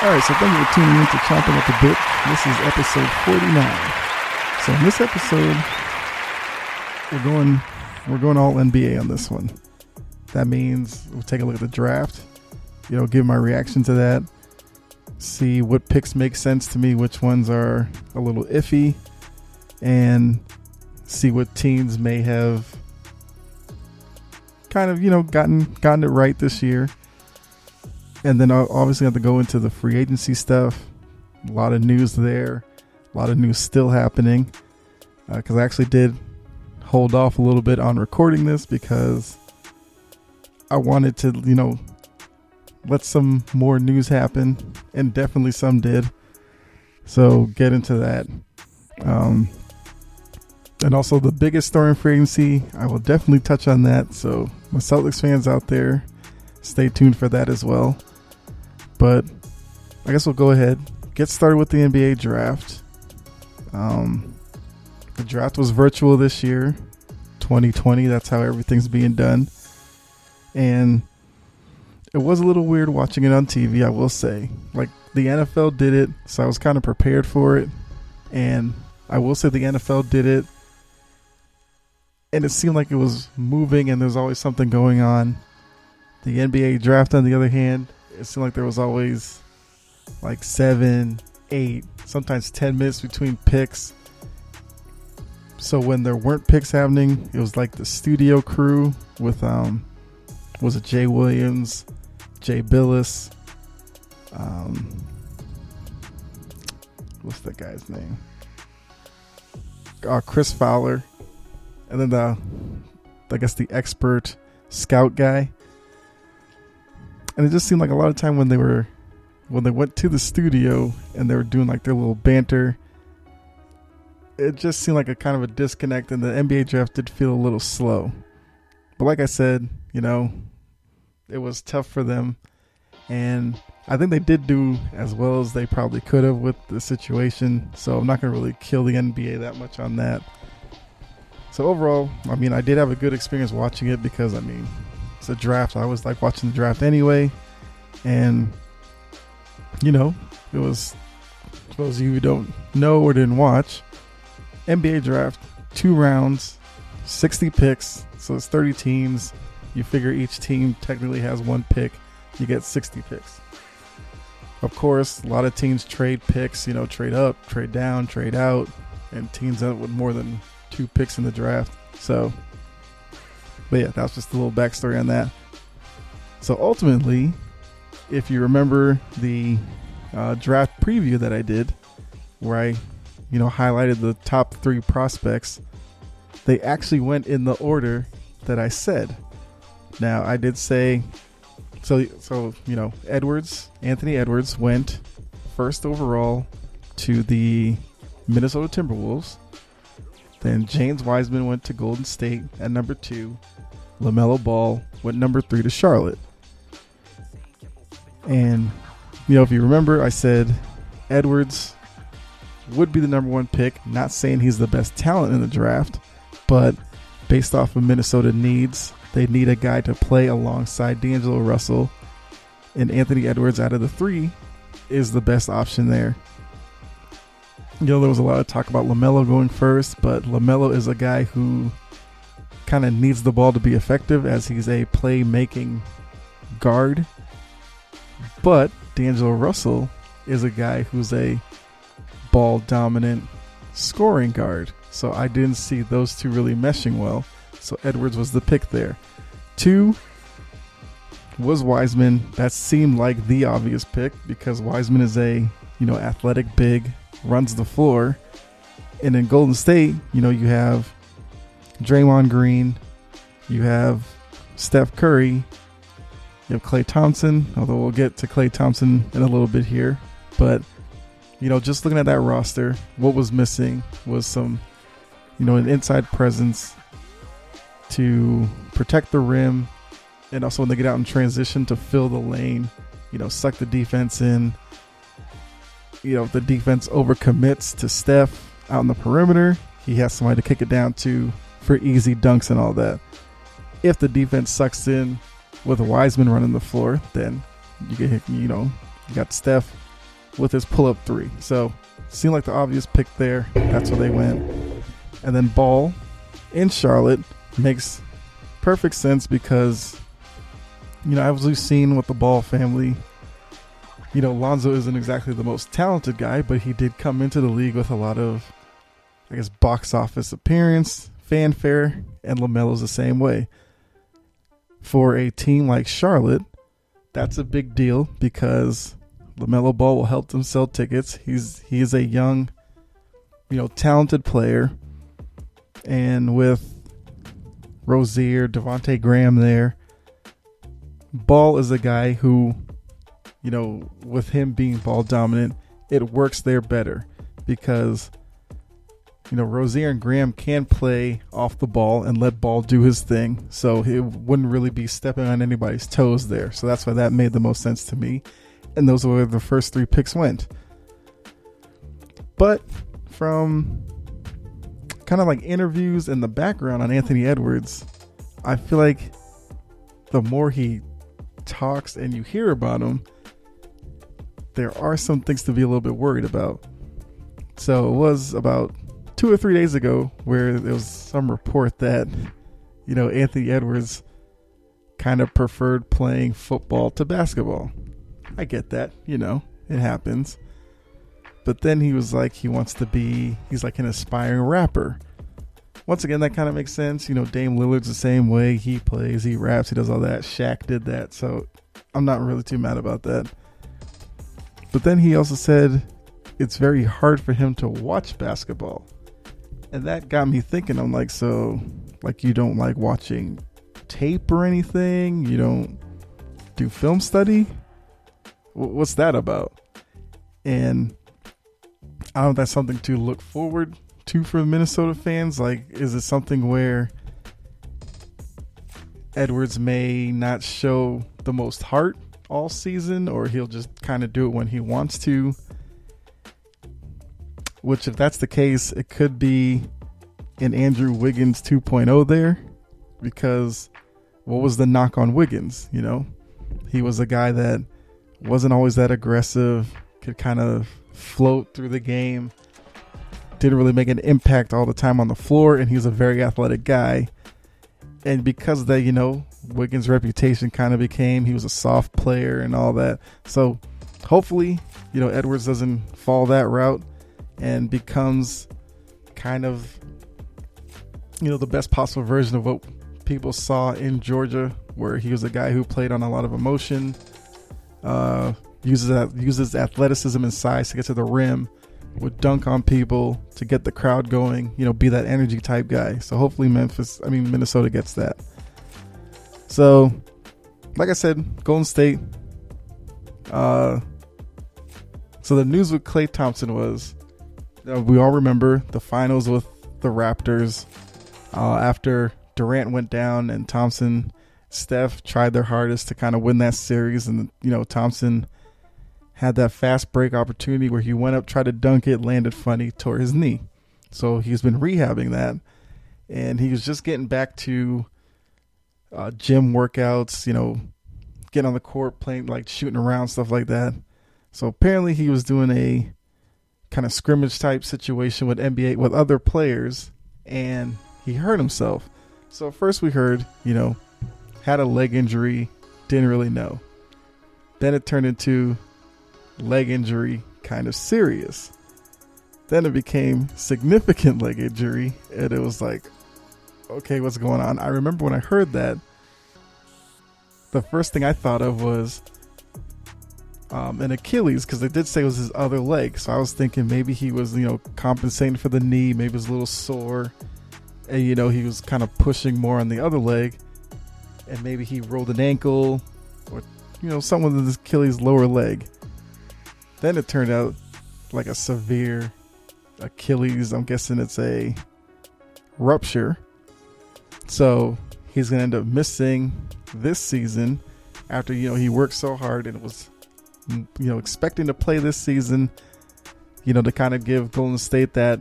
Alright, so thank you for tuning in to Chompin at the Bit. This is episode 49. So in this episode, we're going all NBA on this one. That means we'll take a look at the draft, give my reaction to that, see what picks make sense to me, which ones are a little iffy, and see what teams may have kind of, gotten it right this year. And then I'll obviously have to go into the free agency stuff. A lot of news there. A lot of news still happening. Because I actually did hold off a little bit on recording this because I wanted to, let some more news happen. And definitely some did. So get into that. And also the biggest story in free agency. I will definitely touch on that. So my Celtics fans out there, stay tuned for that as well. But I guess we'll go ahead, get started with the NBA draft. The draft was virtual this year, 2020. That's how everything's being done. And it was a little weird watching it on TV, I will say. Like, the NFL did it, so I was kind of prepared for it. And I will say the NFL did it, and it seemed like it was moving and there's always something going on. The NBA draft, on the other hand, it seemed like there was always like 7, 8, sometimes 10 minutes between picks. So when there weren't picks happening, it was like the studio crew with was it Jay Williams, Jay Billis, what's that guy's name? Chris Fowler, and then the expert scout guy. And it just seemed like a lot of time when they went to the studio and they were doing like their little banter, it just seemed like a kind of a disconnect, and the NBA draft did feel a little slow. But like I said, it was tough for them, and I think they did do as well as they probably could have with the situation. So I'm not going to really kill the NBA that much on that. So overall, I did have a good experience watching it because, it's a draft. I always like watching the draft anyway. And, it was, for those of you who don't know or didn't watch, NBA draft, 2 rounds, 60 picks. So it's 30 teams. You figure each team technically has 1 pick. You get 60 picks. Of course, a lot of teams trade picks, trade up, trade down, trade out. And teams end up with more than 2 picks in the draft. But yeah, that was just a little backstory on that. So ultimately, if you remember the draft preview that I did, where I, highlighted the top 3 prospects, they actually went in the order that I said. Now, I did say, so Anthony Edwards went first overall to the Minnesota Timberwolves. Then James Wiseman went to Golden State at number 2. LaMelo Ball went number 3 to Charlotte. And, if you remember, I said Edwards would be the number 1 pick. Not saying he's the best talent in the draft, but based off of Minnesota needs, they need a guy to play alongside D'Angelo Russell. And Anthony Edwards, out of the 3, is the best option there. There was a lot of talk about LaMelo going first, but LaMelo is a guy who kind of needs the ball to be effective, as he's a playmaking guard. But D'Angelo Russell is a guy who's a ball dominant scoring guard. So I didn't see those 2 really meshing well. So Edwards was the pick there. 2 was Wiseman. That seemed like the obvious pick because Wiseman is a, athletic big, runs the floor. And in Golden State, you have Draymond Green, you have Steph Curry, you have Klay Thompson, although we'll get to Klay Thompson in a little bit here. But, just looking at that roster, what was missing was some, an inside presence to protect the rim, and also when they get out in transition to fill the lane, suck the defense in. If the defense overcommits to Steph out in the perimeter, he has somebody to kick it down to for easy dunks and all that. If the defense sucks in with Wiseman running the floor, then you got Steph with his pull-up three. So seemed like the obvious pick there. That's where they went. And then Ball in Charlotte makes perfect sense because, as we've seen with the Ball family, Lonzo isn't exactly the most talented guy, but he did come into the league with a lot of, box office appearance, fanfare, and LaMelo's the same way. For a team like Charlotte, that's a big deal because LaMelo Ball will help them sell tickets. He is a young, talented player. And with Rozier, Devontae Graham there, Ball is a guy who, with him being ball dominant, it works there better because, Rozier and Graham can play off the ball and let Ball do his thing. So it wouldn't really be stepping on anybody's toes there. So that's why that made the most sense to me. And those were where the first 3 picks went. But from kind of like interviews and the background on Anthony Edwards, I feel like the more he talks and you hear about him, there are some things to be a little bit worried about. So it was about 2 or 3 days ago where there was some report that, Anthony Edwards kind of preferred playing football to basketball. I get that, it happens. But then he was like, he's like an aspiring rapper. Once again, that kind of makes sense. Dame Lillard's the same way. He plays, he raps, he does all that. Shaq did that. So I'm not really too mad about that. But then he also said it's very hard for him to watch basketball. And that got me thinking. I'm like, so like you don't like watching tape or anything? You don't do film study? What's that about? And I don't know if that's something to look forward to for Minnesota fans. Like, is it something where Edwards may not show the most heart all season, or he'll just kind of do it when he wants to? Which, if that's the case, it could be an Andrew Wiggins 2.0 there, because what was the knock on Wiggins? He was a guy that wasn't always that aggressive, could kind of float through the game, didn't really make an impact all the time on the floor, and he was a very athletic guy. And because of that, Wiggins' reputation kind of became he was a soft player and all that. So hopefully, Edwards doesn't follow that route and becomes kind of, the best possible version of what people saw in Georgia, where he was a guy who played on a lot of emotion, uses athleticism and size to get to the rim, would dunk on people to get the crowd going, be that energy type guy. So hopefully Minnesota gets that. So, like I said, Golden State. So the news with Klay Thompson was, we all remember the finals with the Raptors after Durant went down and Thompson, Steph tried their hardest to kind of win that series. And, Thompson had that fast break opportunity where he went up, tried to dunk it, landed funny, tore his knee. So he's been rehabbing that. And he was just getting back to gym workouts, getting on the court, playing, like shooting around, stuff like that. So apparently he was doing a kind of scrimmage type situation with with other players, and he hurt himself. So first we heard, had a leg injury, didn't really know. Then it turned into leg injury, kind of serious. Then it became significant leg injury, and it was like, okay, what's going on? I remember when I heard that, the first thing I thought of was an Achilles, because they did say it was his other leg. So I was thinking maybe he was, compensating for the knee, maybe it was a little sore, and he was kind of pushing more on the other leg, and maybe he rolled an ankle, or something with his Achilles lower leg. Then it turned out like a severe Achilles. I'm guessing it's a rupture. So he's going to end up missing this season after, he worked so hard and was, expecting to play this season, to kind of give Golden State that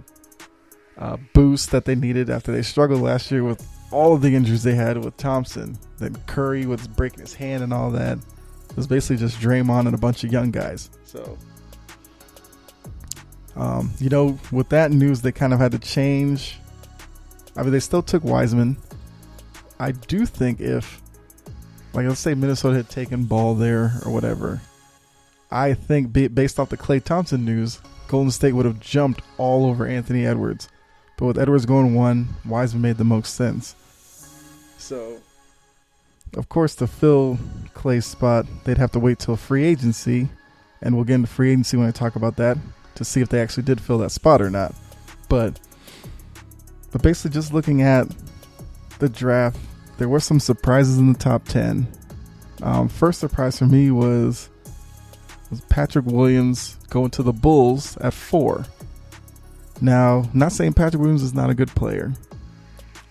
boost that they needed after they struggled last year with all of the injuries they had with Thompson. Then Curry was breaking his hand and all that. It was basically just Draymond and a bunch of young guys. So With that news, they kind of had to change. I mean, they still took Wiseman. I do think if, like, let's say Minnesota had taken Ball there or whatever, I think based off the Klay Thompson news, Golden State would have jumped all over Anthony Edwards. But with Edwards going 1, Wiseman made the most sense. So, of course, to fill Klay's spot, they'd have to wait till free agency. And we'll get into free agency when I talk about that to see if they actually did fill that spot or not. But basically just looking at the draft, there were some surprises in the top 10. First surprise for me was Patrick Williams going to the Bulls at 4. Now, not saying Patrick Williams is not a good player.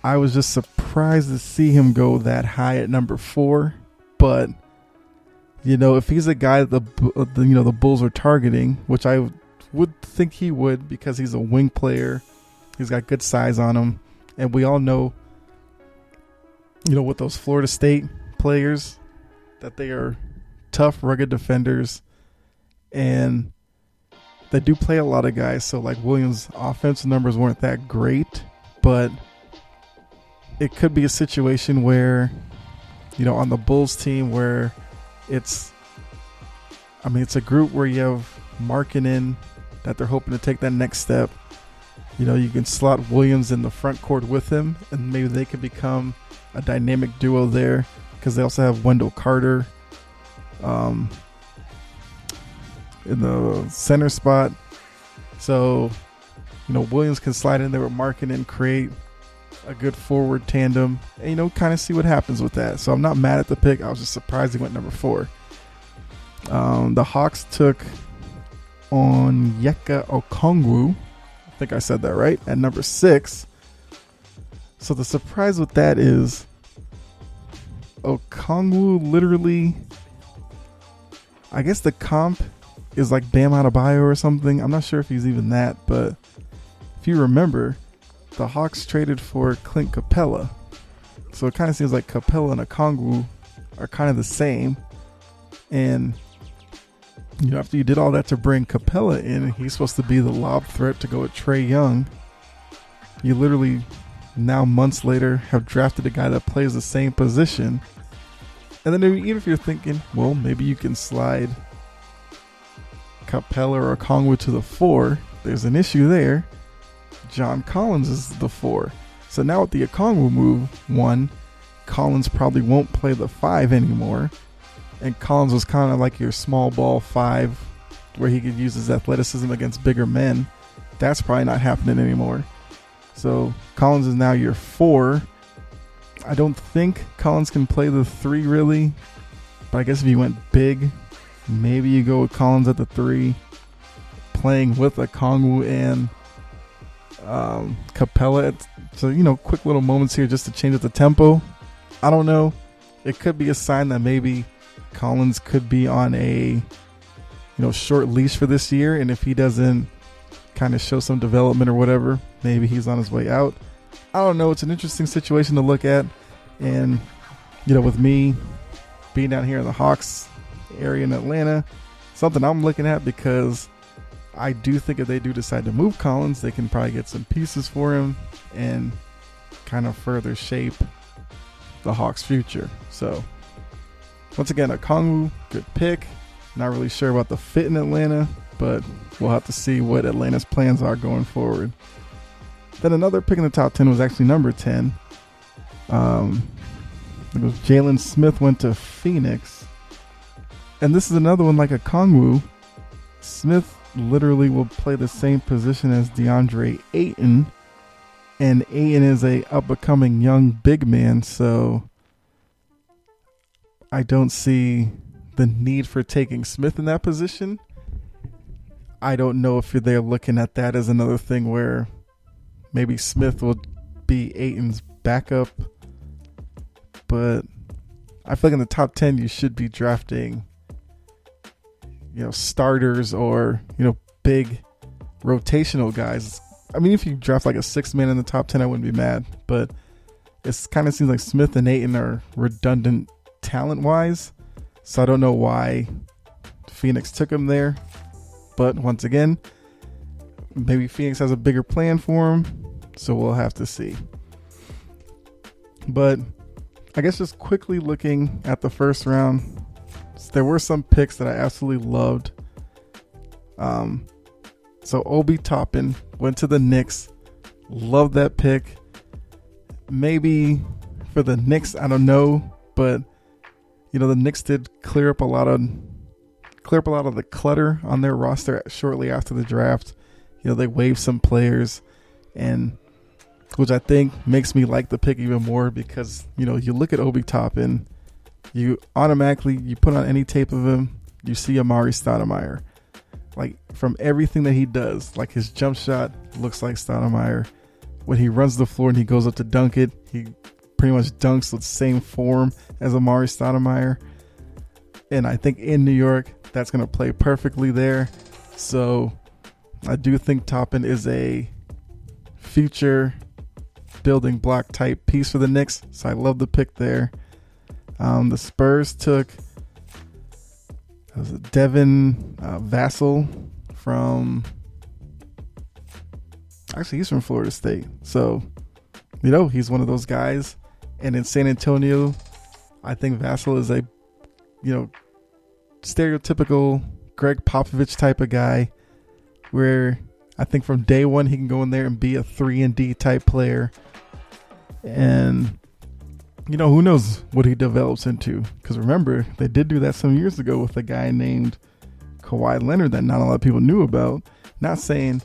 I was just surprised to see him go that high at number 4. But, if he's a guy that the Bulls are targeting, which I would think he would because he's a wing player. He's got good size on him. And we all know, with those Florida State players, that they are tough, rugged defenders. And they do play a lot of guys. So, like, Williams' offensive numbers weren't that great. But it could be a situation where, on the Bulls team where it's a group where you have Markkanen that they're hoping to take that next step. You can slot Williams in the front court with him, and maybe they could become a dynamic duo there because they also have Wendell Carter in the center spot. So, Williams can slide in there with Markkanen, create a good forward tandem, and, kind of see what happens with that. So I'm not mad at the pick. I was just surprised he went number 4. The Hawks took Onyeka Okongwu. I think I said that right. At number 6. So the surprise with that is Okongwu literally, I guess the comp is like Bam Adebayo or something. I'm not sure if he's even that, but if you remember, the Hawks traded for Clint Capella. So it kind of seems like Capella and Okongwu are kind of the same. And after you did all that to bring Capella in, he's supposed to be the lob threat to go with Trae Young. You literally, now months later, have drafted a guy that plays the same position. And then even if you're thinking, well, maybe you can slide Capella or Okongwu to the 4, there's an issue there. John Collins is the 4. So now with the Okongwu move, 1, Collins probably won't play the 5 anymore. And Collins was kind of like your small ball 5 where he could use his athleticism against bigger men. That's probably not happening anymore. So Collins is now your 4. I don't think Collins can play the 3 really. But I guess if you went big, maybe you go with Collins at the 3. Playing with Okongwu and Capella. So, quick little moments here just to change up the tempo. I don't know. It could be a sign that maybe Collins could be on a short leash for this year, and if he doesn't kind of show some development or whatever, maybe he's on his way out. I don't know. It's an interesting situation to look at, and with me being down here in the Hawks area in Atlanta, something I'm looking at because I do think if they do decide to move Collins, they can probably get some pieces for him and kind of further shape the Hawks' future. So once again, Okongwu, good pick. Not really sure about the fit in Atlanta, but we'll have to see what Atlanta's plans are going forward. Then another pick in the top 10 was actually number 10. It was Jalen Smith went to Phoenix. And this is another one like Okongwu. Smith literally will play the same position as DeAndre Ayton. And Ayton is a up-and-coming young big man, so I don't see the need for taking Smith in that position. I don't know if they're looking at that as another thing where maybe Smith will be Ayton's backup. But I feel like in the top 10, you should be drafting, starters or, big rotational guys. I mean, if you draft like a 6th man in the top 10, I wouldn't be mad. But it kind of seems like Smith and Ayton are redundant talent-wise. So I don't know why Phoenix took him there. But once again, Maybe Phoenix has a bigger plan for him, so we'll have to see. But I guess just quickly looking at the first round, there were some picks that I absolutely loved. So Obi Toppin went to the Knicks. Love that pick. Maybe for the Knicks, I don't know, but the Knicks did clear up a lot of the clutter on their roster shortly after the draft. They waived some players, and which I think makes me like the pick even more because you look at Obi Toppin, you put on any tape of him, you see Amari Stoudemire. Like from everything that he does, like his jump shot looks like Stoudemire. When he runs the floor and he goes up to dunk it, he pretty much dunks with the same form as Amari Stoudemire. And I think in New York, that's going to play perfectly there. So I do think Toppin is a future building block type piece for the Knicks. So I love the pick there. The Spurs took Devin Vassell from... Actually, he's from Florida State. So, he's one of those guys. And in San Antonio, I think Vassell is a, stereotypical Greg Popovich type of guy where I think from day one he can go in there and be a 3-and-D type player. And, who knows what he develops into. Because remember, they did do that some years ago with a guy named Kawhi Leonard that not a lot of people knew about. Not saying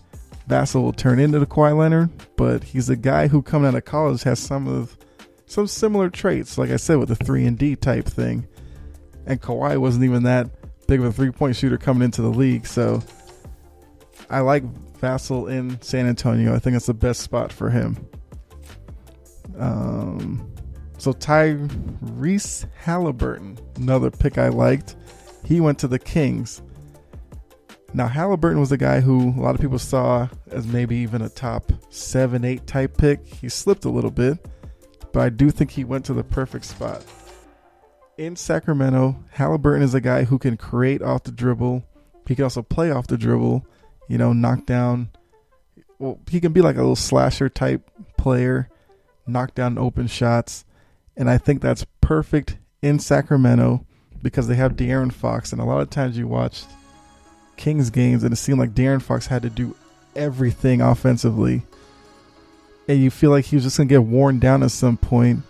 Vassell will turn into the Kawhi Leonard, but he's a guy who coming out of college has some similar traits, like I said, with the 3-and-D type thing. And Kawhi wasn't even that big of a three-point shooter coming into the league, so I like Vassell in San Antonio. I think it's the best spot for him. So Tyrese Halliburton, another pick I liked. He went to the Kings. Now, Halliburton was a guy who a lot of people saw as maybe even a top 7-8 type pick. He slipped a little bit, but I do think he went to the perfect spot. In Sacramento, Halliburton is a guy who can create off the dribble. He can also play off the dribble, knock down. Well, he can be like a little slasher type player, knock down open shots. And I think that's perfect in Sacramento because they have De'Aaron Fox. And a lot of times you watch Kings games and it seemed like De'Aaron Fox had to do everything offensively. And you feel like he was just going to get worn down at some point.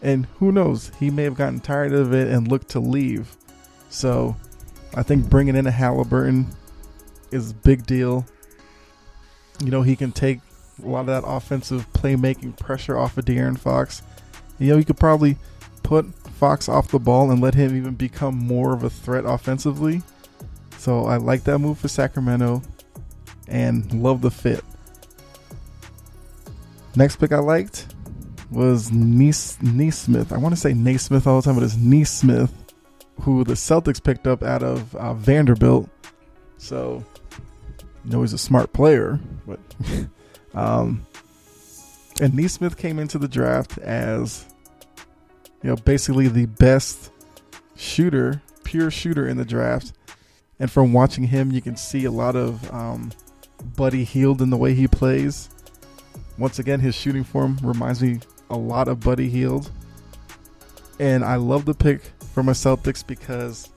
And who knows, he may have gotten tired of it and looked to leave. So I think bringing in a Halliburton is a big deal. He can take a lot of that offensive playmaking pressure off of De'Aaron Fox. You could probably put Fox off the ball and let him even become more of a threat offensively. So I like that move for Sacramento and love the fit. Next pick I liked was Nesmith. I want to say Naismith all the time, but it's Nesmith, who the Celtics picked up out of Vanderbilt. So, he's a smart player. But and Nesmith came into the draft as, basically the best shooter, pure shooter in the draft. And from watching him, you can see a lot of Buddy Hield in the way he plays. Once again, his shooting form reminds me a lot of Buddy Hield. And I love the pick for my Celtics because,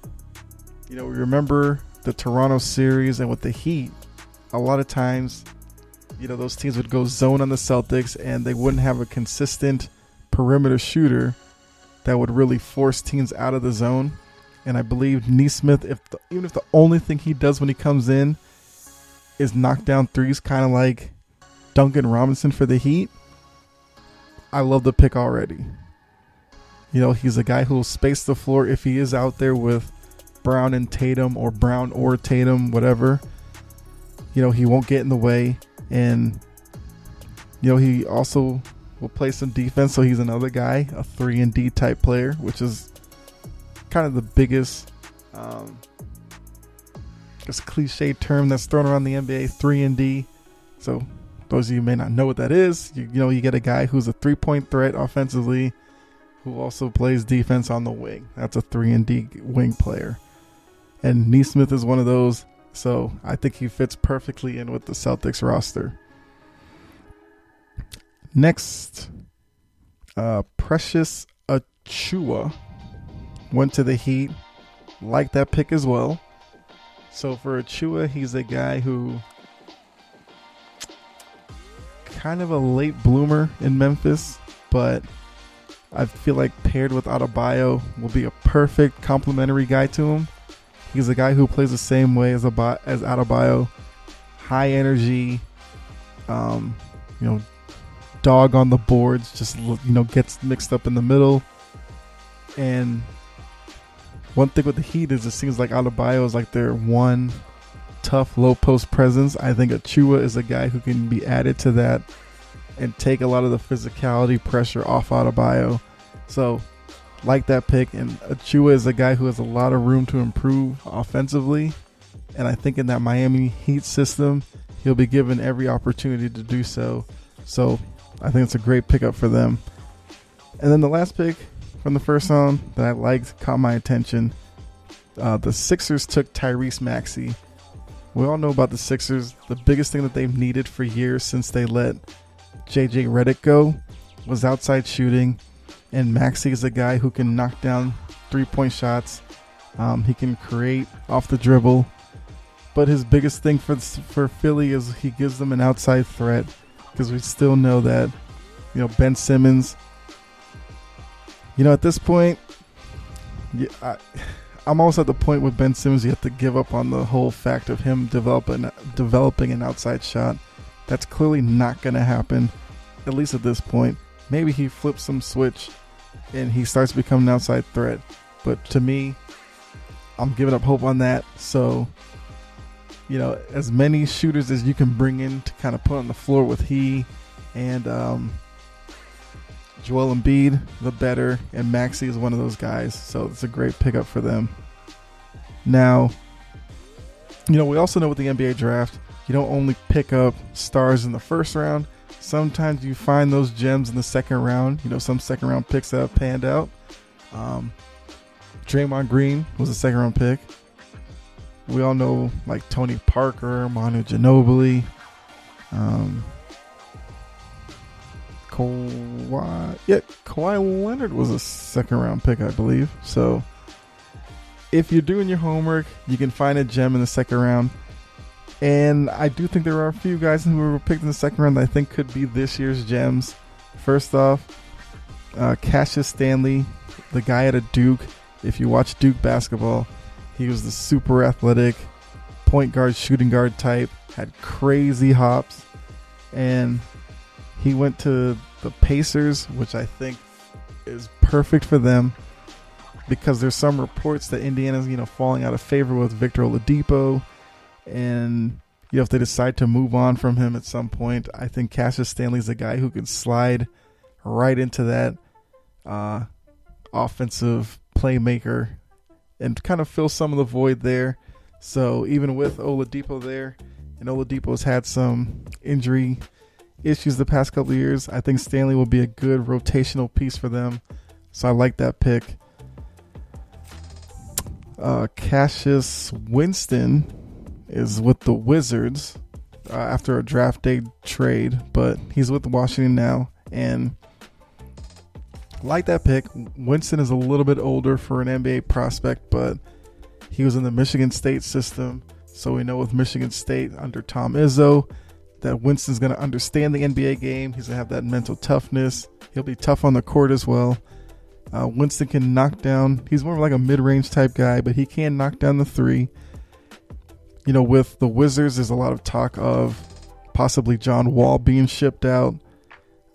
we remember the Toronto series and with the Heat, a lot of times, those teams would go zone on the Celtics and they wouldn't have a consistent perimeter shooter that would really force teams out of the zone. And I believe Nesmith, even if the only thing he does when he comes in is knock down threes, kind of like Duncan Robinson for the Heat, I love the pick already. He's a guy who will space the floor if he is out there with Brown and Tatum or Brown or Tatum, whatever. He won't get in the way. And, he also will play some defense. So he's another guy, a 3-and-D type player, which is kind of the biggest cliche term that's thrown around the NBA, 3-and-D. So those of you who may not know what that is, you get a guy who's a 3-point threat offensively who also plays defense on the wing. That's a 3-and-D wing player. And Nesmith is one of those So I think he fits perfectly in with the Celtics roster. Next, Precious Achiuwa went to the Heat. Like that pick as well. So for Achiuwa, he's a guy who kind of a late bloomer in Memphis, but I feel like paired with Adebayo will be a perfect complementary guy to him. He's a guy who plays the same way as Adebayo. High energy, dog on the boards, just, gets mixed up in the middle. And one thing with the Heat is it seems like Adebayo is like their one tough low post presence. I think Achiuwa is a guy who can be added to that and take a lot of the physicality pressure off Adebayo. So like that pick, and Achiuwa is a guy who has a lot of room to improve offensively, and I think in that Miami Heat system he'll be given every opportunity to do so. So I think it's a great pickup for them. And then the last pick from the first round that I liked, caught my attention. The Sixers took Tyrese Maxey. We all know about the Sixers. The biggest thing that they've needed for years since they let JJ Redick go was outside shooting. And Maxey is a guy who can knock down three-point shots. He can create off the dribble. But his biggest thing for Philly is he gives them an outside threat, because we still know that, Ben Simmons, at this point, I'm almost at the point with Ben Simmons, you have to give up on the whole fact of him developing an outside shot. That's clearly not going to happen, at least at this point. Maybe he flips some switch and he starts to become an outside threat. But to me, I'm giving up hope on that. So, as many shooters as you can bring in to kind of put on the floor with he and Joel Embiid, the better. And Maxey is one of those guys. So it's a great pickup for them. Now, we also know with the NBA draft, you don't only pick up stars in the first round. Sometimes you find those gems in the second round. Some second round picks that have panned out. Draymond Green was a second round pick. We all know like Tony Parker, Manu Ginobili, Kawhi Leonard was a second round pick, I believe. So if you're doing your homework, you can find a gem in the second round. And I do think there are a few guys who were picked in the second round that I think could be this year's gems. First off, Cassius Stanley, the guy out of Duke. If you watch Duke basketball, he was the super athletic point guard, shooting guard type, had crazy hops. And he went to the Pacers, which I think is perfect for them, because there's some reports that Indiana's, falling out of favor with Victor Oladipo. And, if they decide to move on from him at some point, I think Cassius Stanley's a guy who can slide right into that offensive playmaker and kind of fill some of the void there. So even with Oladipo there, and Oladipo's had some injury issues the past couple of years, I think Stanley will be a good rotational piece for them. So I like that pick. Cassius Winston is with the Wizards after a draft day trade, but he's with Washington now. And like that pick, Winston is a little bit older for an NBA prospect, but he was in the Michigan State system. So we know with Michigan State under Tom Izzo that Winston's going to understand the NBA game. He's going to have that mental toughness. He'll be tough on the court as well. Winston can knock down. He's more like a mid-range type guy, but he can knock down the three. With the Wizards, there's a lot of talk of possibly John Wall being shipped out.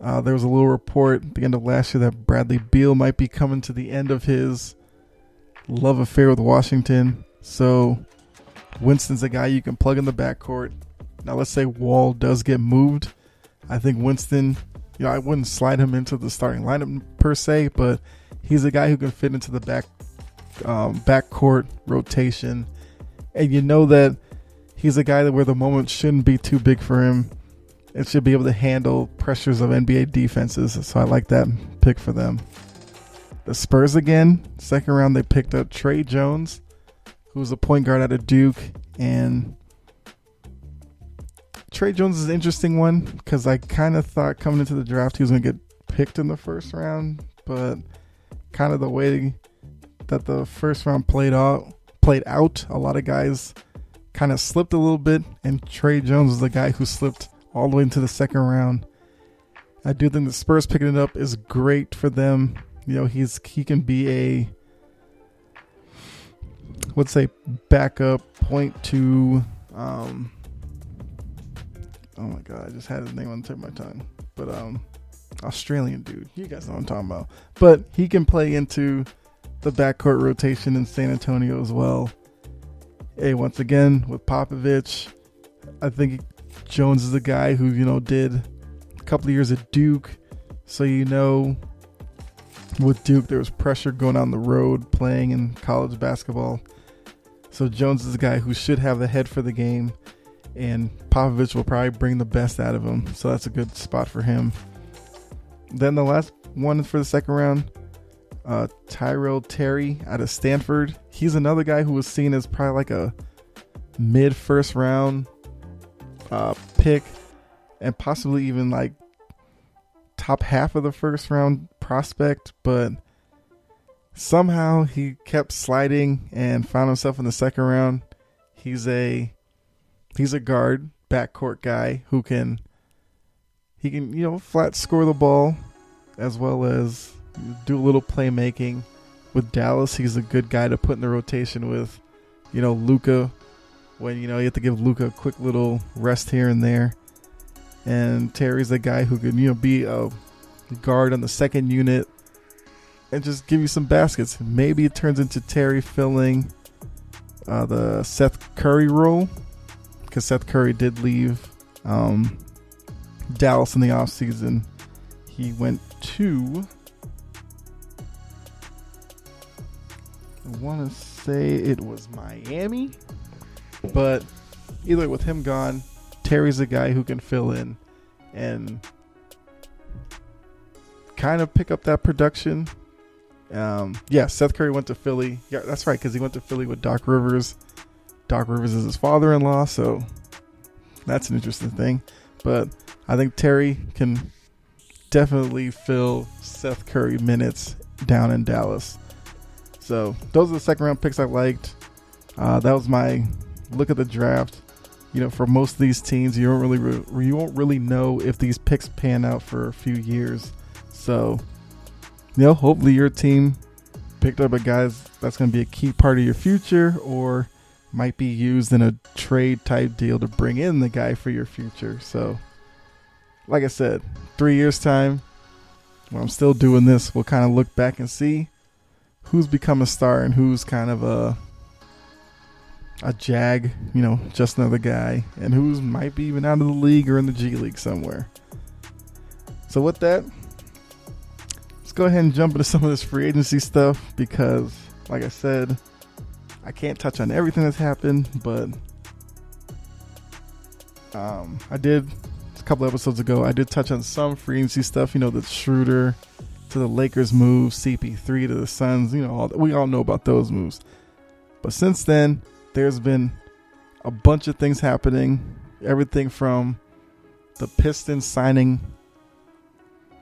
There was a little report at the end of last year that Bradley Beal might be coming to the end of his love affair with Washington. So Winston's a guy you can plug in the backcourt. Now let's say Wall does get moved. I think Winston, I wouldn't slide him into the starting lineup per se, but he's a guy who can fit into the backcourt rotation. And that he's a guy where the moment shouldn't be too big for him. It should be able to handle pressures of NBA defenses. So I like that pick for them. The Spurs again, second round, they picked up Trey Jones, who's a point guard out of Duke. And Trey Jones is an interesting one because I kind of thought coming into the draft he was going to get picked in the first round, but kind of the way that the first round played out, a lot of guys kind of slipped a little bit, and Trey Jones is the guy who slipped all the way into the second round. I do think the Spurs picking it up is great for them. You know, he can be a, let's say, backup point to, oh my God, I just had his name on the tip of my tongue. But Australian dude, you guys know what I'm talking about. But he can play into the backcourt rotation in San Antonio as well. Hey, once again, with Popovich, I think Jones is the guy who, you know, did a couple of years at Duke. So, you know, with Duke, there was pressure going on the road playing in college basketball. So Jones is the guy who should have the head for the game, and Popovich will probably bring the best out of him. So that's a good spot for him. Then the last one for the second round, Tyrell Terry out of Stanford. He's another guy who was seen as probably like a mid-first round pick, and possibly even like top half of the first round prospect, but somehow he kept sliding and found himself in the second round. He's a guard, backcourt guy who can you know, flat score the ball as well as do a little playmaking. With Dallas, he's a good guy to put in the rotation with, you know, Luka, when, you know, you have to give Luka a quick little rest here and there. And Terry's a guy who can, you know, be a guard on the second unit and just give you some baskets. Maybe it turns into Terry filling the Seth Curry role, because Seth Curry did leave Dallas in the offseason. He went to, I want to say it was Miami, but either way, with him gone, Terry's a guy who can fill in and kind of pick up that production. Seth Curry went to Philly. Yeah, that's right, because he went to Philly with Doc Rivers. Doc Rivers is his father-in-law, so that's an interesting thing. But I think Terry can definitely fill Seth Curry minutes down in Dallas. So those are the second round picks I liked. That was my look at the draft. You know, for most of these teams, you won't really know if these picks pan out for a few years. So, you know, hopefully your team picked up a guy that's going to be a key part of your future, or might be used in a trade type deal to bring in the guy for your future. So, like I said, 3 years time, when I'm still doing this, we'll kind of look back and see who's become a star and who's kind of a jag, you know, just another guy, and who's might be even out of the league or in the G League somewhere. So with that, let's go ahead and jump into some of this free agency stuff, because like I said, I can't touch on everything that's happened, but I did a couple episodes ago, I did touch on some free agency stuff, you know, the Schroeder to the Lakers move, CP3 to the Suns, you know, we all know about those moves. But since then, there's been a bunch of things happening. Everything from the Pistons signing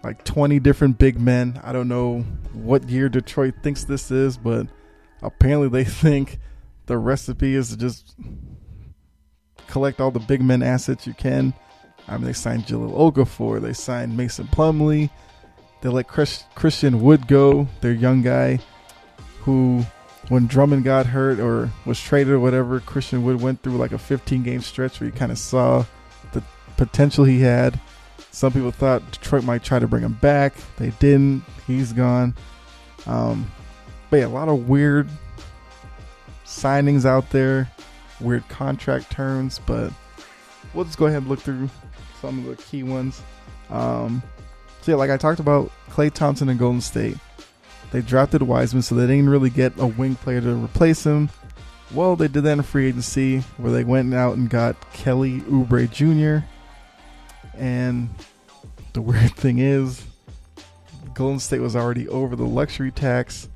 like 20 different big men. I don't know what year Detroit thinks this is, but apparently they think the recipe is to just collect all the big men assets you can. I mean, they signed Jahlil Okafor. They signed Mason Plumlee. They let Christian Wood go, their young guy, who, when Drummond got hurt or was traded or whatever, Christian Wood went through like a 15-game stretch where you kind of saw the potential he had. Some people thought Detroit might try to bring him back. They didn't. He's gone. But yeah, a lot of weird signings out there, weird contract terms, but we'll just go ahead and look through some of the key ones. So yeah, like I talked about, Klay Thompson and Golden State. They drafted Wiseman, so they didn't really get a wing player to replace him. Well, they did that in free agency, where they went out and got Kelly Oubre Jr. And the weird thing is, Golden State was already over the luxury tax,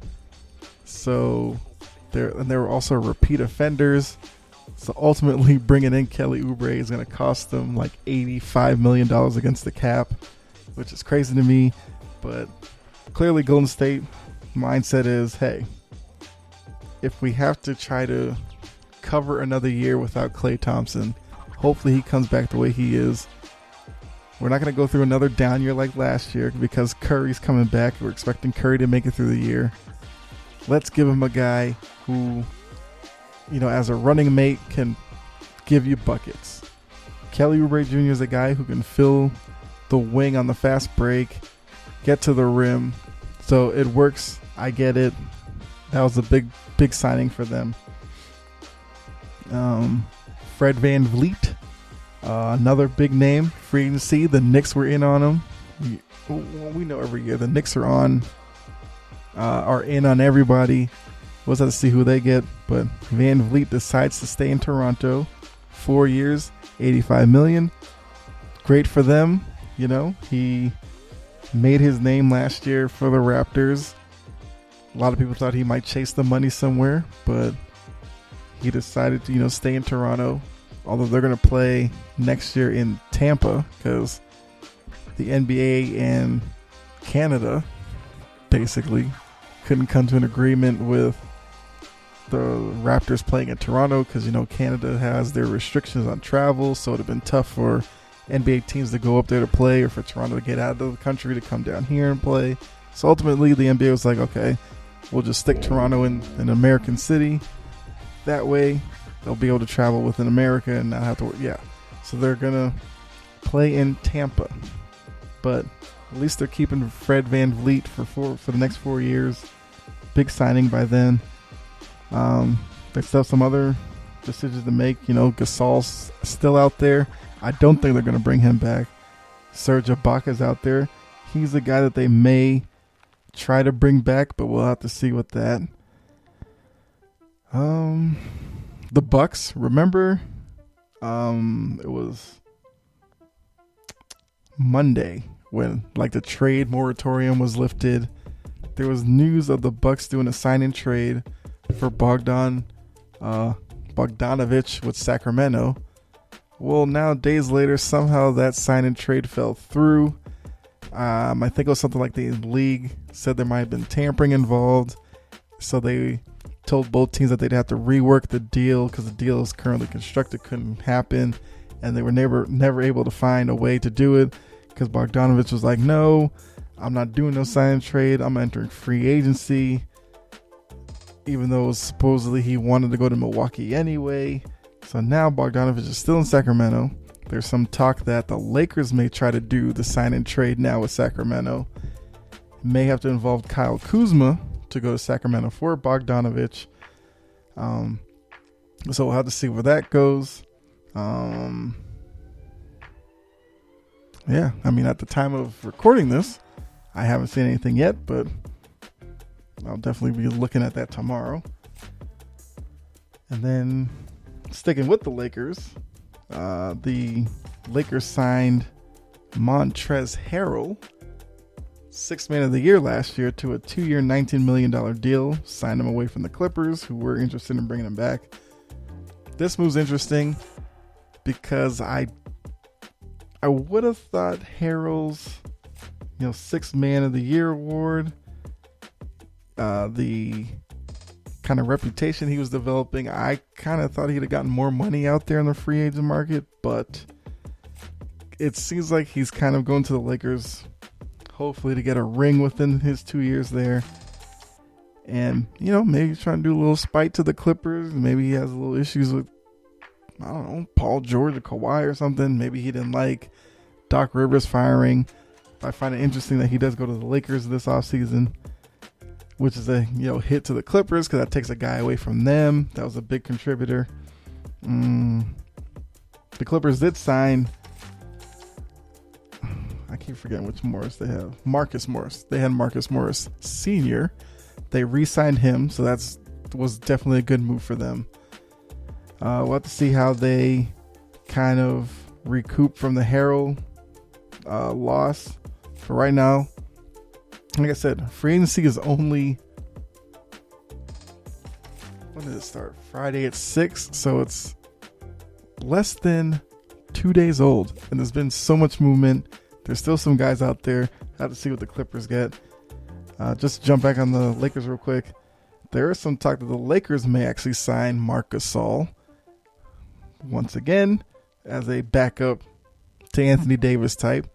so they were also repeat offenders. So ultimately, bringing in Kelly Oubre is going to cost them like $85 million against the cap, which is crazy to me. But clearly, Golden State mindset is, hey, if we have to try to cover another year without Klay Thompson, hopefully he comes back the way he is. We're not going to go through another down year like last year because Curry's coming back. We're expecting Curry to make it through the year. Let's give him a guy who, as a running mate can give you buckets. Kelly Oubre Jr. is a guy who can fill the wing on the fast break, get to the rim. So it works. I get it. That was a big signing for them. Fred VanVleet, another big name, free agency. The Knicks were in on him. We know every year the Knicks are in on everybody. We'll have to see who they get. But VanVleet decides to stay in Toronto. 4 years, $85 million. Great for them. He made his name last year for the Raptors. A lot of people thought he might chase the money somewhere, but he decided to, stay in Toronto. Although they're going to play next year in Tampa because the NBA and Canada basically couldn't come to an agreement with the Raptors playing in Toronto because, Canada has their restrictions on travel. So it would have been tough for NBA teams to go up there to play or for Toronto to get out of the country to come down here and play. So ultimately the NBA was like, okay, we'll just stick Toronto in an American city. That way they'll be able to travel within America and not have to work. Yeah. So they're going to play in Tampa. But at least they're keeping Fred VanVleet for the next 4 years. Big signing by them. They still have some other decisions to make. Gasol's still out there. I don't think they're going to bring him back. Serge Ibaka's out there. He's the guy that they may try to bring back, but we'll have to see with that. The Bucks, remember? It was Monday when the trade moratorium was lifted. There was news of the Bucks doing a sign-in trade for Bogdanovich with Sacramento. Well, now days later, somehow that sign-in trade fell through. I think it was something like the league said there might have been tampering involved. So they told both teams that they'd have to rework the deal because the deal is currently constructed, couldn't happen. And they were never able to find a way to do it because Bogdanovich was like, no, I'm not doing no sign-in trade. I'm entering free agency. Even though supposedly he wanted to go to Milwaukee anyway. So now Bogdanovich is still in Sacramento. There's some talk that the Lakers may try to do the sign-in trade now with Sacramento. It may have to involve Kyle Kuzma to go to Sacramento for Bogdanovich. So we'll have to see where that goes. Yeah, at the time of recording this, I haven't seen anything yet, but I'll definitely be looking at that tomorrow. And then sticking with the Lakers, the Lakers signed Montrezl Harrell, Sixth Man of the Year last year, to a 2-year, $19 million deal. Signed him away from the Clippers, who were interested in bringing him back. This move's interesting because I would have thought Harrell's, Sixth Man of the Year award, the kind of reputation he was developing, I kind of thought he'd have gotten more money out there in the free agent market, but it seems like he's kind of going to the Lakers hopefully to get a ring within his 2 years there. And, maybe he's trying to do a little spite to the Clippers. Maybe he has a little issues with, I don't know, Paul George or Kawhi or something. Maybe he didn't like Doc Rivers firing. I find it interesting that he does go to the Lakers this offseason, which is a hit to the Clippers because that takes a guy away from them. That was a big contributor. The Clippers did sign, I keep forgetting which Morris they have. Marcus Morris. They had Marcus Morris Sr. They re-signed him, so that was definitely a good move for them. We'll have to see how they kind of recoup from the Harrell loss. For right now, like I said, free agency is only, when did it start? Friday at 6, so it's less than 2 days old, and there's been so much movement. There's still some guys out there. I have to see what the Clippers get. Just to jump back on the Lakers real quick. There is some talk that the Lakers may actually sign Marc Gasol once again as a backup to Anthony Davis type,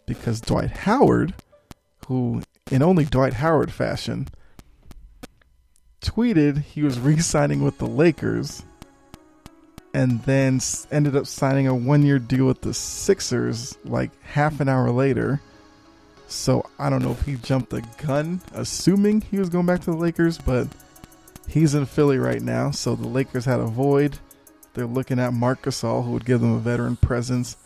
because Dwight Howard, who in only Dwight Howard fashion, tweeted he was re-signing with the Lakers and then ended up signing a 1-year deal with the Sixers like half an hour later. So I don't know if he jumped the gun assuming he was going back to the Lakers, but he's in Philly right now. So the Lakers had a void. They're looking at Marc Gasol, who would give them a veteran presence.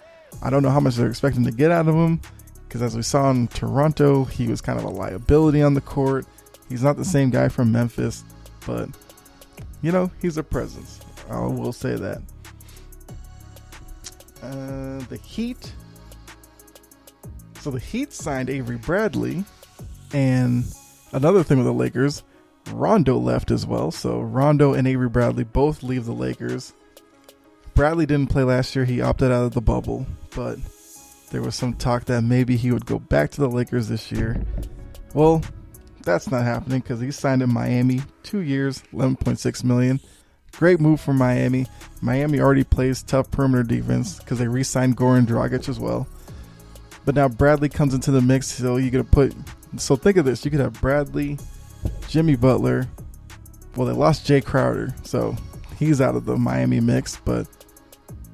I don't know how much they're expecting to get out of him, because as we saw in Toronto, he was kind of a liability on the court. He's not the same guy from Memphis, but, you know, he's a presence. I will say that. The Heat. So the Heat signed Avery Bradley, and another thing with the Lakers, Rondo left as well. So Rondo and Avery Bradley both leave the Lakers. Bradley didn't play last year. He opted out of the bubble, but there was some talk that maybe he would go back to the Lakers this year. Well, that's not happening because he signed in Miami, 2 years, $11.6 million. Great move for Miami. Miami already plays tough perimeter defense because they re-signed Goran Dragic as well. But now Bradley comes into the mix, so so think of this: you could have Bradley, Jimmy Butler. Well, they lost Jay Crowder, so he's out of the Miami mix. But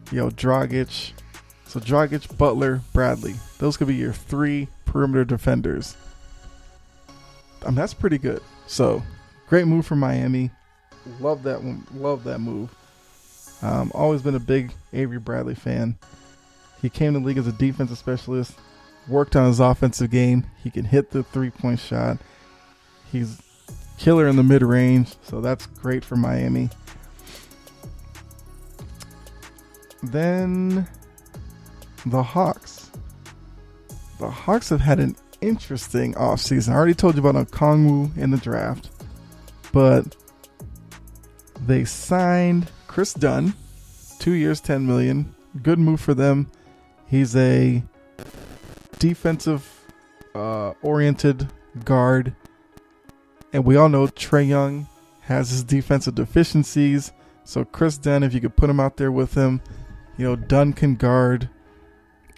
Dragic. So Dragic, Butler, Bradley. Those could be your 3 perimeter defenders. I mean, that's pretty good. So great move for Miami. Love that one. Love that move. Always been a big Avery Bradley fan. He came to the league as a defensive specialist, worked on his offensive game. He can hit the 3-point shot. He's killer in the mid-range, so that's great for Miami. Then the Hawks. The Hawks have had an interesting offseason. I already told you about Okongwu in the draft, but they signed Chris Dunn, 2 years, $10 million. Good move for them. He's a defensive oriented guard, and we all know Trae Young has his defensive deficiencies. So Chris Dunn, if you could put him out there with him, Dunn can guard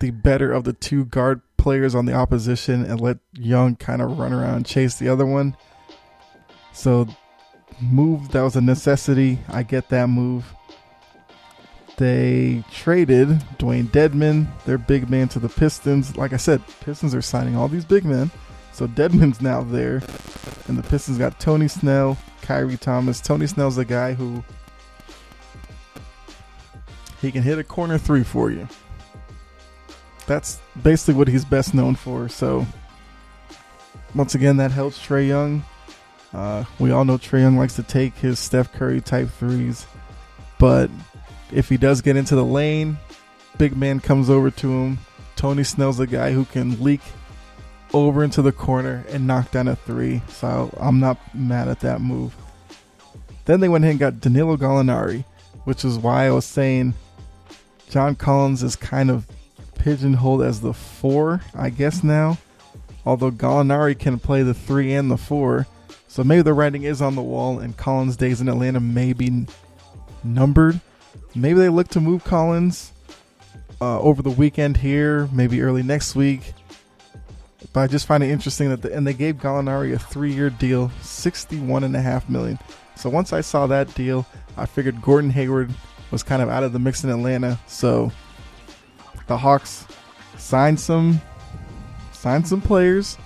the better of the 2 guard players on the opposition and let Young kind of run around and chase the other one. So that was a necessity. I get that move. They traded Dwayne Dedmon, their big man, to the Pistons. Like I said, Pistons are signing all these big men. So Dedmon's now there. And the Pistons got Tony Snell, Kyrie Thomas. Tony Snell's the guy who he can hit a corner 3 for you. That's basically what he's best known for. So once again, that helps Trae Young. We all know Trae Young likes to take his Steph Curry type threes. But if he does get into the lane, big man comes over to him. Tony Snell's the guy who can leak over into the corner and knock down a 3. So I'm not mad at that move. Then they went ahead and got Danilo Gallinari, which is why I was saying John Collins is kind of pigeonholed as the 4, I guess now. Although Gallinari can play the 3 and the 4. So maybe the writing is on the wall and Collins' days in Atlanta may be numbered. Maybe they look to move Collins over the weekend here, maybe early next week. But I just find it interesting that they gave Gallinari a 3-year deal, $61.5 million. So once I saw that deal, I figured Gordon Hayward was kind of out of the mix in Atlanta. So the Hawks signed some players.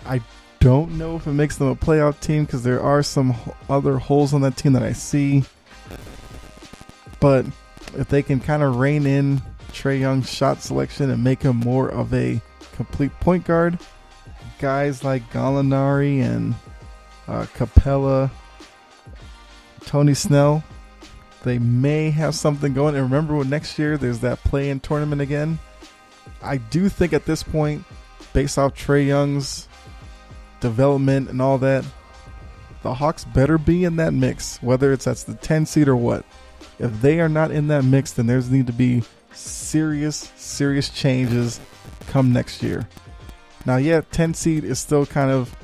I don't know if it makes them a playoff team because there are some other holes on that team that I see. But if they can kind of rein in Trae Young's shot selection and make him more of a complete point guard, guys like Gallinari and Capella, Tony Snell, they may have something going. And remember, next year there's that play-in tournament again. I do think at this point, based off Trae Young's development and all that, the Hawks better be in that mix, whether that's the 10 seed or what. If they are not in that mix, then there's need to be serious changes come next year. Now, yeah, 10 seed is still kind of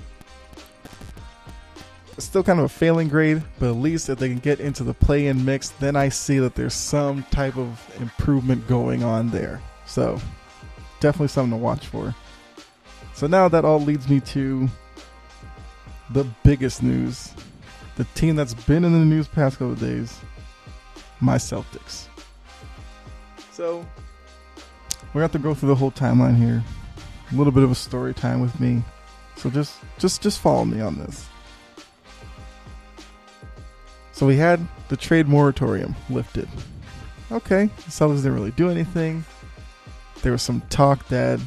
a failing grade, but at least if they can get into the play-in mix, then I see that there's some type of improvement going on there. So definitely something to watch for. So now that all leads me to the biggest news, the team that's been in the news past couple of days, my Celtics. So we're going to have to go through the whole timeline here. A little bit of a story time with me. So just follow me on this. So we had the trade moratorium lifted. Okay, the Celtics didn't really do anything. There was some talk that,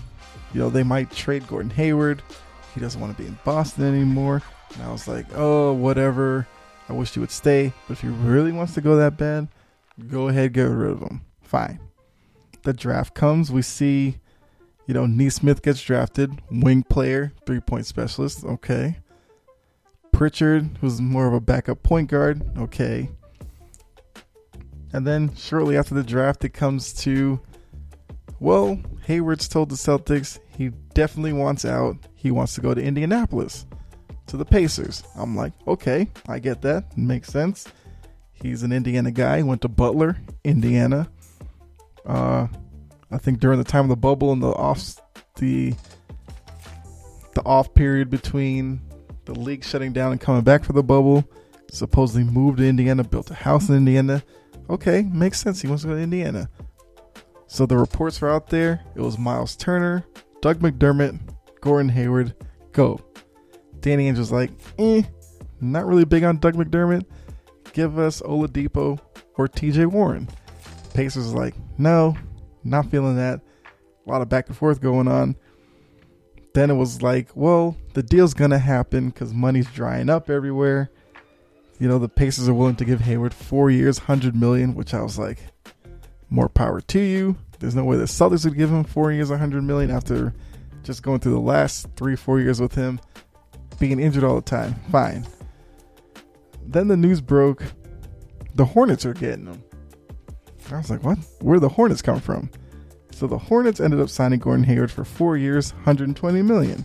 they might trade Gordon Hayward. He doesn't want to be in Boston anymore. And I was like, oh, whatever. I wish he would stay. But if he really wants to go that bad, go ahead, get rid of him. Fine. The draft comes. We see, Nesmith gets drafted. Wing player, 3-point specialist. Okay. Pritchard, who's more of a backup point guard. Okay. And then shortly after the draft, it comes to, Hayward's told the Celtics he definitely wants out. He wants to go to Indianapolis, to the Pacers. I'm like, okay, I get that. Makes sense. He's an Indiana guy. Went to Butler, Indiana. I think during the time of the bubble and the off period between the league shutting down and coming back for the bubble, supposedly moved to Indiana, built a house in Indiana. Okay, makes sense. He wants to go to Indiana. So the reports were out there. It was Miles Turner, Doug McDermott, Gordon Hayward, go. Danny Ainge was like, not really big on Doug McDermott. Give us Oladipo or TJ Warren. Pacers was like, no, not feeling that. A lot of back and forth going on. Then it was like, the deal's going to happen because money's drying up everywhere. The Pacers are willing to give Hayward 4 years, $100 million, which I was like, more power to you. There's no way the Celtics would give him 4 years, $100 million after just going through the last 3-4 years with him being injured all the time. Fine. Then the news broke, the Hornets are getting him. I was like, what? Where the Hornets come from? So the Hornets ended up signing Gordon Hayward for 4 years, $120 million.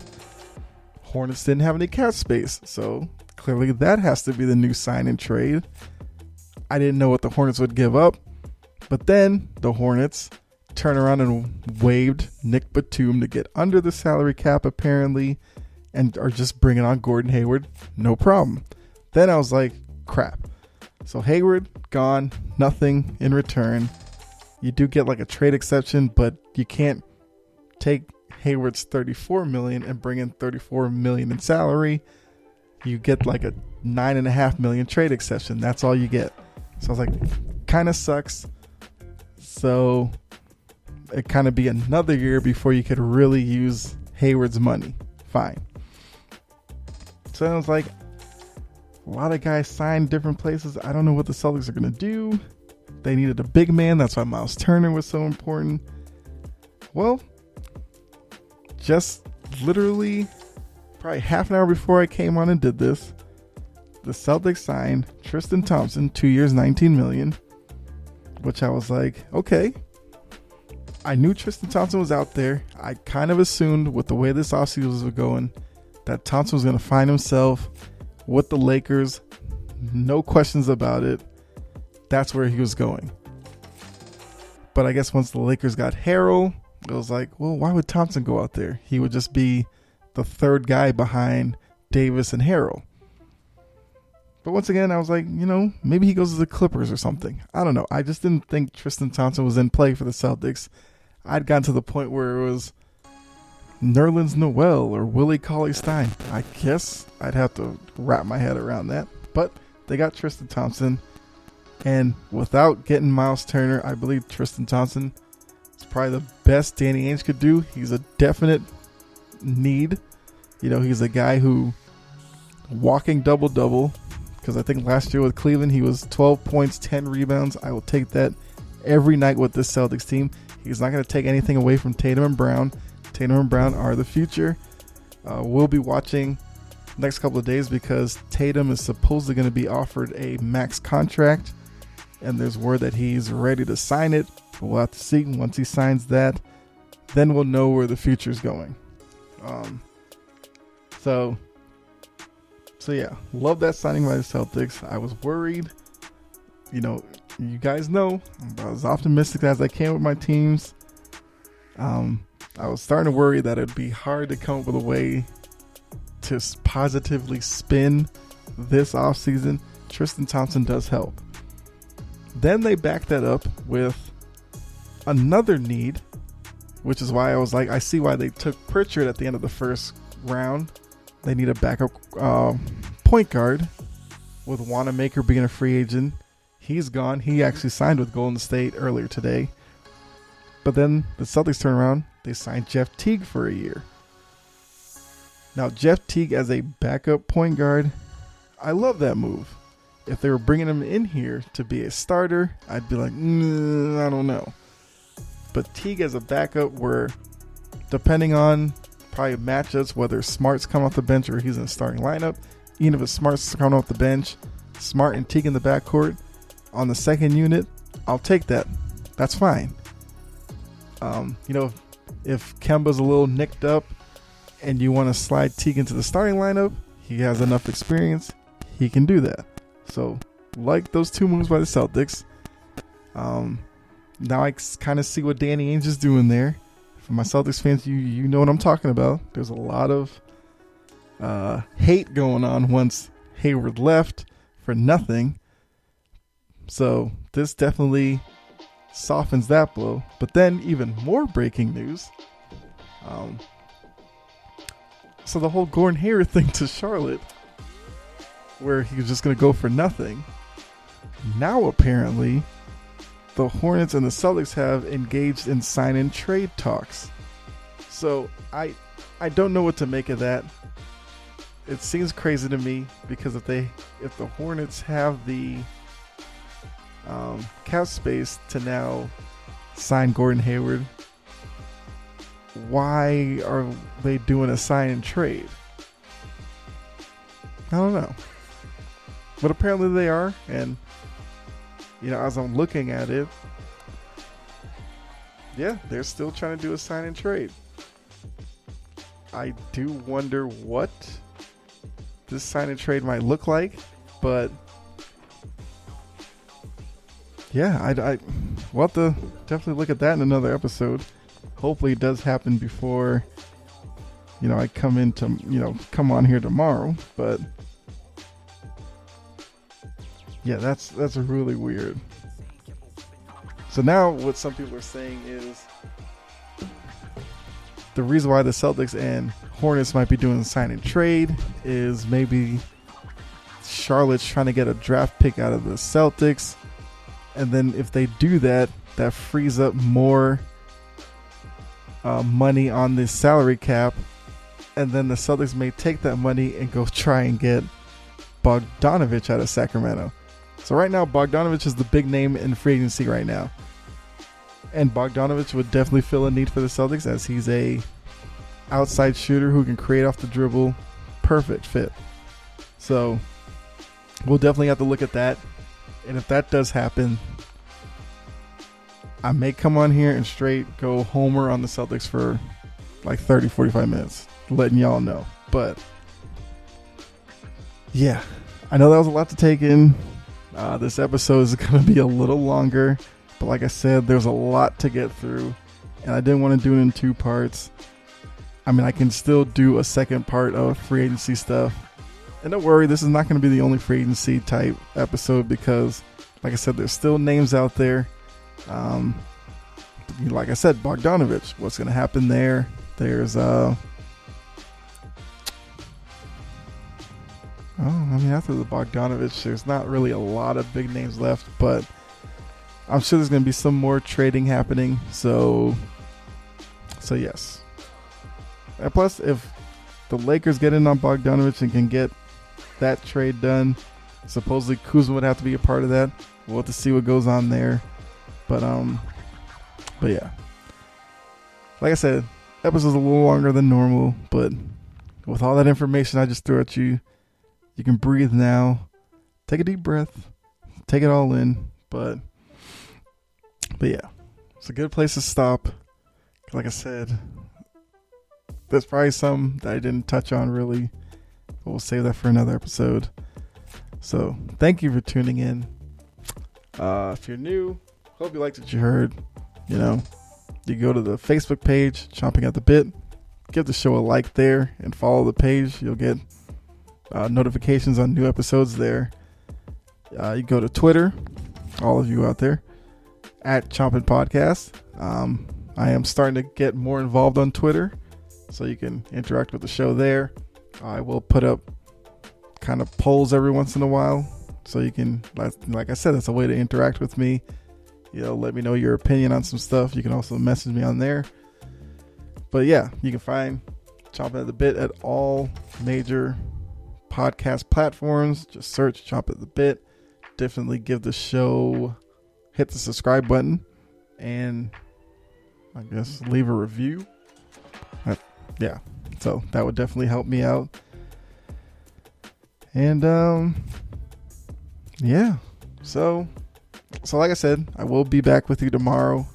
Hornets didn't have any cap space, so clearly that has to be the new sign and trade. I didn't know what the Hornets would give up, but then the Hornets turn around and waived Nick Batum to get under the salary cap apparently, and are just bringing on Gordon Hayward, no problem. Then I was like, crap. So Hayward gone, nothing in return. You do get like a trade exception, but you can't take Hayward's $34 million and bring in $34 million in salary. You get like a $9.5 million trade exception. That's all you get. So I was like, kind of sucks. So it kind of be another year before you could really use Hayward's money. Fine. So I was like, a lot of guys signed different places. I don't know what the Celtics are going to do. They needed a big man. That's why Miles Turner was so important. Just literally probably half an hour before I came on and did this, the Celtics signed Tristan Thompson, 2 years, $19 million, which I was like, okay. I knew Tristan Thompson was out there. I kind of assumed with the way this offseason was going that Thompson was going to find himself with the Lakers. No questions about it. That's where he was going. But I guess once the Lakers got Harrell, it was like, why would Thompson go out there? He would just be the third guy behind Davis and Harrell. But once again, I was like, maybe he goes to the Clippers or something. I don't know. I just didn't think Tristan Thompson was in play for the Celtics. I'd gotten to the point where it was Nerlens Noel or Willie Cauley-Stein. I guess I'd have to wrap my head around that. But they got Tristan Thompson. And without getting Miles Turner, I believe Tristan Thompson is probably the best Danny Ainge could do. He's a definite need. He's a guy who walking double-double. Because I think last year with Cleveland, he was 12 points, 10 rebounds. I will take that every night with this Celtics team. He's not going to take anything away from Tatum and Brown. Tatum and Brown are the future. We'll be watching next couple of days because Tatum is supposedly going to be offered a max contract. and there's word that he's ready to sign it. We'll have to see. Once he signs that, then we'll know where the future's going. So yeah, love that signing by the Celtics. I was worried. You guys know I'm about as optimistic as I can with my teams. I was starting to worry that it'd be hard to come up with a way to positively spin this offseason. Tristan Thompson does help. Then they back that up with another need, which is why I was like, I see why they took Pritchard at the end of the first round. They need a backup point guard, with Wanamaker being a free agent. He's gone. He actually signed with Golden State earlier today. But then the Celtics turn around. They signed Jeff Teague for a year. Now, Jeff Teague as a backup point guard, I love that move. If they were bringing him in here to be a starter, I'd be like, I don't know. But Teague as a backup, where depending on probably matchups, whether Smart's come off the bench or he's in the starting lineup, even if it's Smart's coming off the bench, Smart and Teague in the backcourt on the second unit, I'll take that. That's fine. If Kemba's a little nicked up and you want to slide Teague into the starting lineup, he has enough experience. He can do that. So, like those two moves by the Celtics. Now I kind of see what Danny Ainge is doing there. For my Celtics fans, you know what I'm talking about. There's a lot of hate going on once Hayward left for nothing. So this definitely softens that blow. But then even more breaking news. So the whole Gordon Hayward thing to Charlotte, where he was just going to go for nothing. Now apparently the Hornets and the Celtics have engaged in sign and trade talks. So I don't know what to make of that. It seems crazy to me because if the Hornets have the cap space to now sign Gordon Hayward, why are they doing a sign and trade? I don't know. But apparently they are, and as I'm looking at it, yeah, they're still trying to do a sign and trade. I do wonder what this sign and trade might look like, but yeah, we'll have to definitely look at that in another episode. Hopefully it does happen before, I come on here tomorrow, but yeah, that's really weird. So now what some people are saying is the reason why the Celtics and Hornets might be doing a sign and trade is maybe Charlotte's trying to get a draft pick out of the Celtics. And then if they do that, that frees up more money on the salary cap. And then the Celtics may take that money and go try and get Bogdanovich out of Sacramento. So right now, Bogdanovich is the big name in free agency right now. And Bogdanovich would definitely fill a need for the Celtics, as he's a outside shooter who can create off the dribble. Perfect fit. So we'll definitely have to look at that. And if that does happen, I may come on here and straight go homer on the Celtics for like 30, 45 minutes, letting y'all know. But yeah, I know that was a lot to take in. This episode is going to be a little longer, but like I said, there's a lot to get through, and I didn't want to do it in two parts. I mean, I can still do a second part of free agency stuff. And don't worry, this is not going to be the only free agency type episode because, like I said, there's still names out there. Like I said, Bogdanovich, what's going to happen there? There's, after the Bogdanovich, there's not really a lot of big names left, but I'm sure there's going to be some more trading happening. So yes. And plus, if the Lakers get in on Bogdanovich and can get that trade done, supposedly Kuzma would have to be a part of that. We'll have to see what goes on there. But yeah. Like I said, episode's a little longer than normal, but with all that information I just threw at you, you can breathe now. Take a deep breath. Take it all in. But yeah, it's a good place to stop. Like I said, there's probably some that I didn't touch on really, but we'll save that for another episode. So thank you for tuning in. If you're new, hope you liked what you heard. You know, you go to the Facebook page, Chomping at the Bit. Give the show a like there and follow the page. You'll get notifications on new episodes there. You go to Twitter, all of you out there, at Chompin Podcast. I am starting to get more involved on Twitter, so you can interact with the show there. I will put up kind of polls every once in a while, so you can, like I said, that's a way to interact with me. Let me know your opinion on some stuff. You can also message me on there. But yeah, you can find Chompin' at the Bit at all major podcast platforms. Just search Chompin' at the Bit. Definitely give the show, hit the subscribe button, and I guess leave a review. Yeah, so that would definitely help me out. And yeah, so like I said, I will be back with you tomorrow.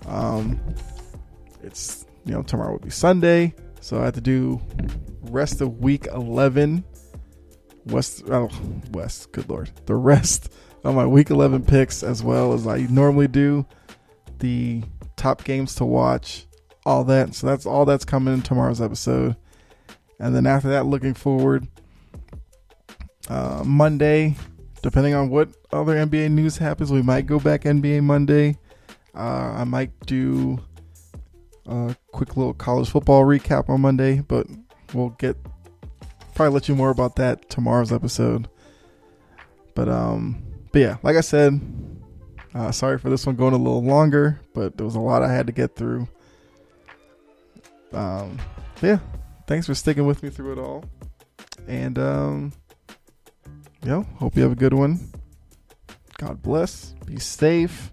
It's tomorrow will be Sunday, so I have to do rest of week 11. West, good Lord. The rest of my week 11 picks, as well as I normally do. The top games to watch, all that. So that's all that's coming in tomorrow's episode. And then after that, looking forward, Monday, depending on what other NBA news happens, we might go back NBA Monday. I might do a quick little college football recap on Monday, but we'll probably let you more about that tomorrow's episode. But yeah, like I said, sorry for this one going a little longer, but there was a lot I had to get through. Yeah, thanks for sticking with me through it all. And hope you have a good one. God bless. Be safe.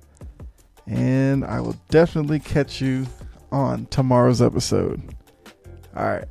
And I will definitely catch you on tomorrow's episode. All right.